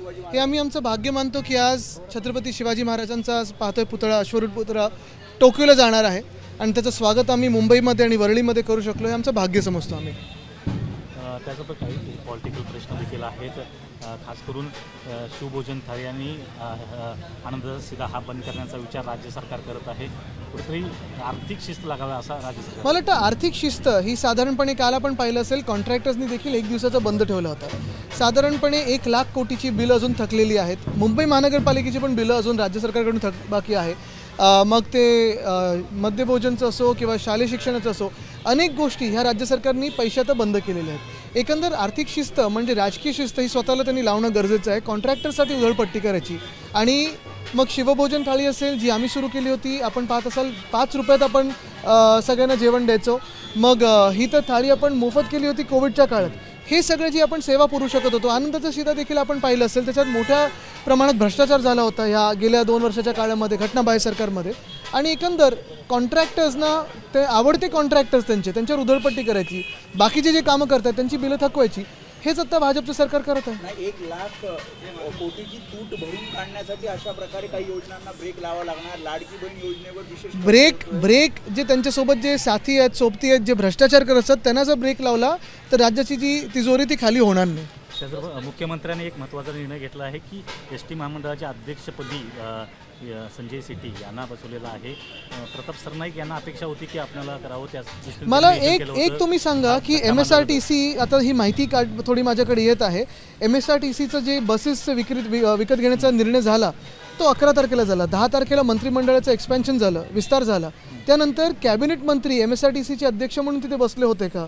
हे आम्ही आमचं भाग्य मानतो की आज छत्रपती शिवाजी महाराजांचा आज पाहतोय पुतळा, अश्वरूढ पुतळा टोकियोला जाणार आहे आणि त्याचं स्वागत आम्ही मुंबईमध्ये आणि वरळीमध्ये करू शकलो, हे आमचं भाग्य समजतो आम्ही. त्यासोबत काही पॉलिटिकल प्रश्न देखील आहेत. खास करून शिवभोजन थाळी आणि आनंदाचा शिदा हा बंद करण्याचा विचार राज्य सरकार करत आहे. कुठेतरी आर्थिक शिस्त लागावी असा राज्य सरकार. मला वाटतं आर्थिक शिस्त ही साधारणपणे काल आपण पाहिलं असेल, कॉन्ट्रॅक्टर्सनी देखील 1 दिवसाचा बंद ठेवला होता. साधारणपणे 1,00,000 कोटीची बिलं अजून थकलेली आहेत. मुंबई महानगरपालिकेची पण बिलं अजून राज्य सरकारकडून बाकी आहे. मग ते मद्यभोजनचं असो किंवा शालेय शिक्षणाचं असो, अनेक गोष्टी ह्या राज्य सरकारने पैशात बंद केलेल्या आहेत. एकंदर आर्थिक शिस्त म्हणजे राजकीय शिस्त ही स्वतःला त्यांनी लावणं गरजेचं आहे. कॉन्ट्रॅक्टरसाठी उधळपट्टी करायची आणि मग शिवभोजन थाळी असेल जी आम्ही सुरू केली होती, आपण पाहत असाल 5 रुपयात आपण सगळ्यांना जेवण द्यायचो. मग ही तर थाळी आपण मोफत केली होती कोविडच्या काळात. हे सगळे जी आपण सेवा पुरवू शकत होतो. आनंदाचा शिदा देखील आपण पाहिलं असेल, त्याच्यात मोठ्या प्रमाणात भ्रष्टाचार झाला होता ह्या गेल्या 2 वर्षाच्या काळामध्ये घटनाबाह्य सरकारमध्ये. आणि एकंदर कॉन्ट्रॅक्टर्सना ते आवडते कॉन्ट्रॅक्टर्स त्यांच्यावर उधळपट्टी करायची, बाकीचे जे कामं करतात त्यांची बिलं थकवायची, हेच आता भाजपचं सरकार करत आहे. 1,00,000 कोटीची तूट भरून काढण्यासाठी अशा प्रकारे काही योजनांना ब्रेक लावावा लागणार. लाडकी बहीण योजनेवर विशेष ब्रेक जे त्यांच्यासोबत जे साथी आहेत, सोबती आहेत, जे भ्रष्टाचार करत असतात त्यांना जर ब्रेक लावला तर राज्याची जी तिजोरी ती खाली होणार नाही. त्याचबरोबर मुख्यमंत्र्यांनी एक महत्त्वाचा निर्णय घेतला आहे की एस.टी. महामंडळाच्या अध्यक्षपदी संजय सेठी यांना बसवलेला आहे. प्रताप सरनाईक यांना अपेक्षा होती की आपल्याला करावं. त्या मला एक तुम्ही सांगा की MSRTC, आता ही माहिती थोडी माझ्याकडे येत आहे, MSRTCचं जे बसेसचं विकत घेण्याचा निर्णय झाला तो 11 तारखेला झाला. 10 तारखेला मंत्रिमंडळाचं एक्सपॅन्शन झालं, विस्तार झाला. त्यानंतर कॅबिनेट मंत्री MSRTCचे अध्यक्ष म्हणून तिथे बसले होते का?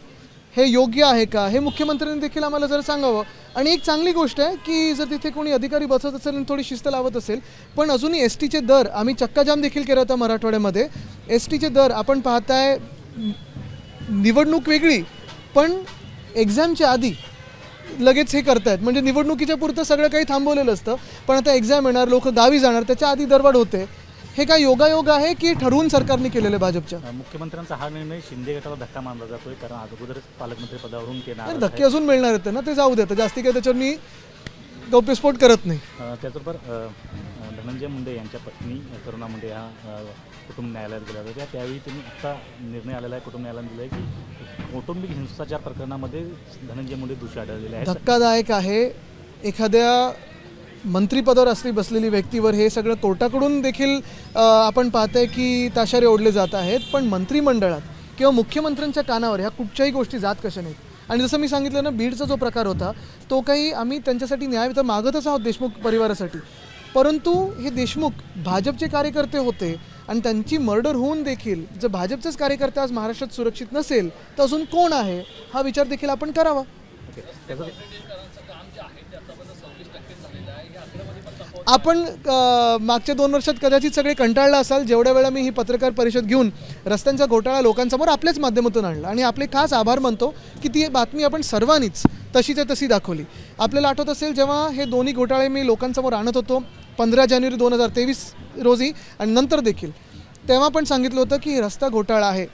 हे योग्य आहे का? हे मुख्यमंत्र्यांनी देखील आम्हाला जरा सांगावं. आणि एक चांगली गोष्ट आहे की जर तिथे कोणी अधिकारी बसत असेल आणि थोडी शिस्त लावत असेल, पण अजूनही STचे दर आम्ही चक्काजाम देखील केला होता मराठवाड्यामध्ये. STचे दर आपण पाहताय, निवडणूक वेगळी पण एक्झामच्या आधी लगेच हे करतायत. म्हणजे निवडणुकीच्या पुरतं सगळं काही थांबवलेलं असतं, पण आता एक्झाम येणार, लोक गावी जाणार, त्याच्या आधी दरवाढ होते. हे काय योगायोग आहे की ठरवून सरकारने केलेलं भाजपच्या? मुख्यमंत्र्यांचा हा निर्णय शिंदे गटाला धक्का मानला जातोय, कारण अगोदरच पालकमंत्री पदावरून ते धक्के अजून मिळणार आहेत ना, ते जाऊ देतं. जास्ती काही त्याच्यावर मी गौप्यस्फोट करत नाही. त्याचबरोबर धनंजय मुंडे यांच्या पत्नी करुणा मुंडे ह्या कुटुंब न्यायालयात गेल्या होत्या. त्यावेळी त्यांनी आता निर्णय आलेला आहे, कुटुंब न्यायालयाने दिला आहे की कौटुंबिक हिंसाचार प्रकरणामध्ये धनंजय मुंडे दोषी आढळलेले आहेत. धक्कादायक आहे. एखाद्या मंत्रिपदावर असली बसलेली व्यक्तीवर हे सगळं कोर्टाकडून देखील आपण पाहतोय की ताशारे ओढले जात आहेत, पण मंत्रिमंडळात किंवा मुख्यमंत्र्यांच्या कानावर ह्या कुठच्याही गोष्टी जात कशा नाहीत. आणि जसं मी सांगितलं ना, बीडचा जो प्रकार होता तो काही आम्ही त्यांच्यासाठी न्याय तर मागतच आहोत देशमुख परिवारासाठी, परंतु हे देशमुख भाजपचे कार्यकर्ते होते आणि त्यांची मर्डर होऊन देखील जर भाजपचेच कार्यकर्ते आज महाराष्ट्रात सुरक्षित नसेल तर अजून कोण आहे हा विचार देखील आपण करावा. आपण मागच्या 2 वर्षात कदाचित सगळे कंटाळला असाल, जेवढ्या वेळा मी ही पत्रकार परिषद घेऊन रस्त्यांचा घोटाळा लोकांसमोर आपल्याच माध्यमातून आणला आणि आपले खास आभार मानतो की ती बातमी आपण सर्वांनीच तशीच्या तशी दाखवली. आपल्याला आठवत असेल जेव्हा हे दोन्ही घोटाळे मी लोकांसमोर आणत होतो 15 जानेवारी 2023 रोजी आणि नंतर देखील, तेव्हा पण सांगितलं होतं की रस्ता घोटाळा आहे.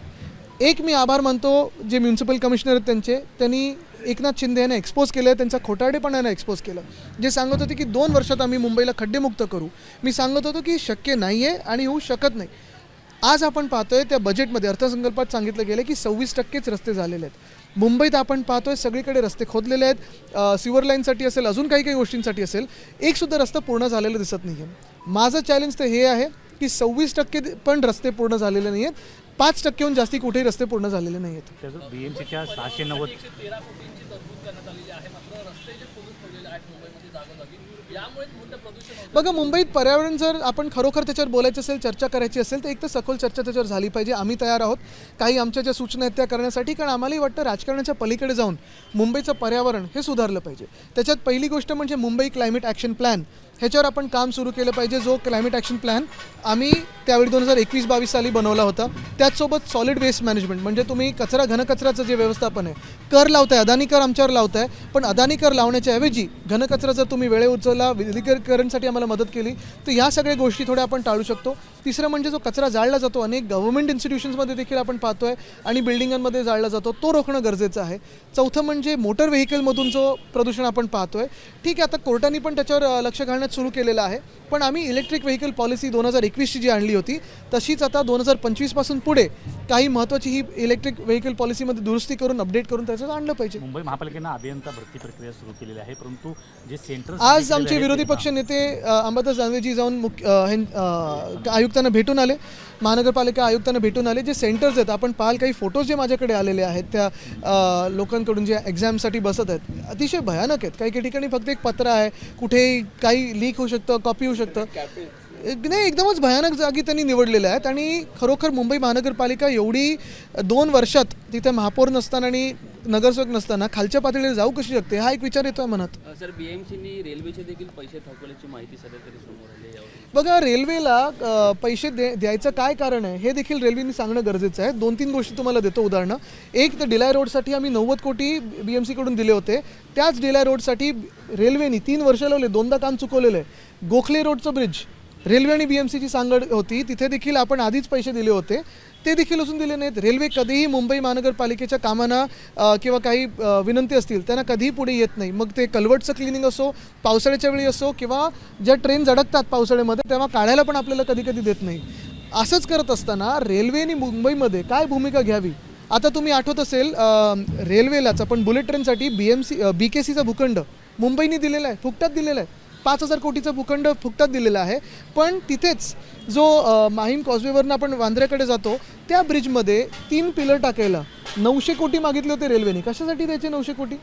एक मी आभार मानतो जे म्युन्सिपल कमिशनर आहेत त्यांनी एकनाथ शिंदे यांना एक्सपोज केलं, त्यांचा खोटारडेपणानं एक्सपोज केलं. जे सांगत होते की 2 वर्षात आम्ही मुंबईला खड्डेमुक्त करू, मी सांगत होतो की शक्य नाही आहे आणि होऊ शकत नाही. आज आपण पाहतोय त्या बजेटमध्ये अर्थसंकल्पात सांगितलं गेलं की 26% रस्ते झालेले आहेत. मुंबईत आपण पाहतोय सगळीकडे रस्ते खोदलेले आहेत. सिवर लाईनसाठी असेल, अजून काही गोष्टींसाठी असेल, एकसुद्धा रस्ता पूर्ण झालेला दिसत नाही आहे. माझं चॅलेंज तर हे आहे की 26% पण रस्ते पूर्ण झालेले नाही आहेत. 5%हून जास्ती कुठेही रस्ते पूर्ण झालेले नाही आहेत. BMCच्या 690 बघा, मुंबईत पर्यावरण जर आपण खरोखर त्याच्यावर बोलायचं असेल, चर्चा करायची असेल तर एक तर सखोल चर्चा त्याच्यावर झाली पाहिजे. आम्ही तयार आहोत काही आमच्या ज्या सूचना आहेत त्या करण्यासाठी, कारण आम्हालाही वाटतं राजकारणाच्या पलीकडे जाऊन मुंबईचं पर्यावरण हे सुधारलं पाहिजे. त्याच्यात पहिली गोष्ट म्हणजे मुंबई क्लायमेट ॲक्शन प्लॅन, ह्याच्यावर आपण काम सुरू केलं पाहिजे. जो क्लायमेट ॲक्शन प्लॅन आम्ही त्यावेळी 2021-22 साली बनवला होता. त्याचसोबत सॉलिड वेस्ट मॅनेजमेंट, म्हणजे तुम्ही घनकचऱ्याचं जे व्यवस्थापन आहे, कर लावताय, अदानी कर आमच्यावर लावताय, पण अदानी कर लावण्याच्या ऐवजी घनकचरा जर तुम्ही वेळेवर उचलला, विलगीकरणसाठी आम्हाला मदत केली, तर ह्या सगळ्या गोष्टी थोड्या आपण टाळू शकतो. तिसरं म्हणजे जो कचरा जाळला जातो, अनेक गव्हर्नमेंट इन्स्टिट्यूशन्समध्ये देखील आपण पाहतोय आणि बिल्डिंगांमध्ये जाळला जातो, तो रोखणं गरजेचं आहे. चौथं म्हणजे मोटर व्हेकलमधून जो प्रदूषण आपण पाहतोय, ठीक आहे, आता कोर्टाने पण त्याच्यावर लक्ष घालण्यात सुरू केलेलं आहे, पण आम्ही इलेक्ट्रिक व्हेकल पॉलिसी 2021ची जी आणली होती तशीच आता 2025 पासून पुढे काही महत्त्वाची ही इलेक्ट्रिक व्हेकल पॉलिसीमध्ये दुरुस्ती करून अपडेट करून त्याचं आणलं पाहिजे. मुंबई महापालिकेनं अभियंता भरती प्रक्रिया सुरू केलेली आहे, परंतु जे सेंटर आज आमचे विरोधी पक्ष नेते अंबादास दानवेजी जाऊन आयुक्तांना भेटून आले, महानगरपालिका आयुक्तांना भेटून आले. जे सेंटर्स आहेत, आपण पाहाल काही फोटोज जे माझ्याकडे आलेले आहेत त्या लोकांकडून जे एक्झामसाठी बसत आहेत, अतिशय भयानक आहेत. काही काही ठिकाणी फक्त एक पत्र आहे, कुठेही काही लीक होऊ शकतं, कॉपी होऊ शकतं, नाही, एकदमच भयानक जागी त्यांनी निवडलेल्या आहेत. आणि खरोखर मुंबई महानगरपालिका एवढी 2 वर्षात तिथे महापौर नसताना आणि नगरसेवक नसताना खालच्या पातळीवर जाऊ कशी शकते, हा एक विचार येतोय मनात. सर, बीएमसीनी रेल्वेचे देखील पैसे थकवल्याची माहिती सध्या तरी समोर आली यावर. बघा, रेल्वेला पैसे द्यायचं काय कारण आहे हे देखील रेल्वेने सांगणं गरजेचं आहे. 2-3 गोष्टी तुम्हाला देतो उदाहरणं. एक तर डिलाय रोडसाठी आम्ही 90 कोटी BMC कडून दिले होते. त्याच डिलाय रोडसाठी रेल्वेने 3 वर्ष लावले, 2दा काम चुकवलेलं आहे. गोखले रोडचं ब्रिज रेल्वे आणि BMCची सांगड होती, तिथे देखील आपण आधीच पैसे दिले होते, ते देखील अजून दिले नाहीत. रेल्वे कधीही मुंबई महानगरपालिकेच्या कामांना किंवा काही विनंती असतील त्यांना कधीही पुढे येत नाही. मग ते कल्वर्टचं क्लिनिंग असो, पावसाळ्याच्या वेळी असो, किंवा ज्या ट्रेन अडकतात पावसाळ्यामध्ये तेव्हा काढायला पण आपल्याला कधी कधी देत नाही. असंच करत असताना रेल्वेने मुंबईमध्ये काय भूमिका घ्यावी. आता तुम्ही आठवत असेल, रेल्वेलाच आपण बुलेट ट्रेनसाठी BKCचा भूखंड मुंबईने दिलेला आहे, फुकटात दिलेला आहे. 5,000 कोटीचा भूखंड फुकटात दिलेला आहे. पण तिथेच जो माहीम कॉजवेवरनं आपण वांद्र्याकडे जातो त्या ब्रिजमध्ये 3 पिलर टाकायला 900 कोटी मागितले होते रेल्वेने. कशासाठी द्यायचे 900 कोटी?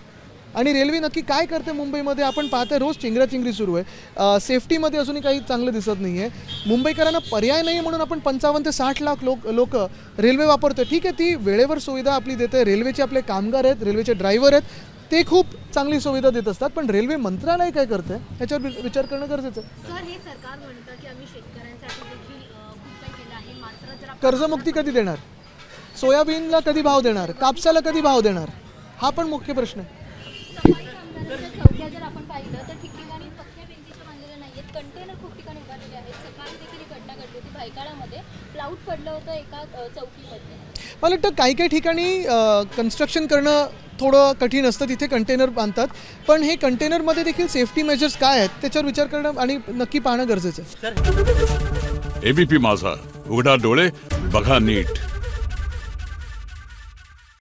आणि रेल्वे नक्की काय करते मुंबईमध्ये आपण पाहतोय, रोज चिंगराचिंगरी सुरू आहे. सेफ्टीमध्ये अजूनही काही चांगलं दिसत नाही आहे. मुंबईकरांना पर्याय नाही म्हणून आपण 55 ते 60 लाख लोक रेल्वे वापरतोय. ठीक आहे, ती वेळेवर सुविधा आपली देते, रेल्वेचे आपले कामगार आहेत, रेल्वेचे ड्रायव्हर आहेत, ते खूप चांगली सुविधा देत असतात, पण रेल्वे मंत्रालय काय करते ह्याच्यावर विचार करणं गरजेचं आहे. सर, हे सरकार म्हणतं की आम्ही शेतकऱ्यांसाठी देखील खूप काही केलं आहे, मात्र जर कर्जमुक्ती कधी देणार? सोयाबीनला कधी भाव देणार? कापसाला कधी भाव देणार? हा पण मुख्य प्रश्न आहे. सफाई कामगारांच्या चौक्या जर आपण पाहिलं तर ठिकठिकाणी पक्क्या भिंतीच्या बांधलेल्या नाही आहेत, कंटेनर खूप ठिकाणी उभारलेले आहेत. सकाळी देखील ही घटना घडली होती, भायखळ्यामध्ये प्लाऊट पडलं होतं एका चौकीमध्ये. मला वाटतं काही काही ठिकाणी कन्स्ट्रक्शन करणं थोडं कठीण असतं, तिथे कंटेनर बांधतात, पण हे कंटेनरमध्ये देखील सेफ्टी मेजर्स काय आहेत त्याच्यावर विचार करणं आणि नक्की पाहणं गरजेचं आहे. ABP माझा, उघडा डोळे बघा नीट.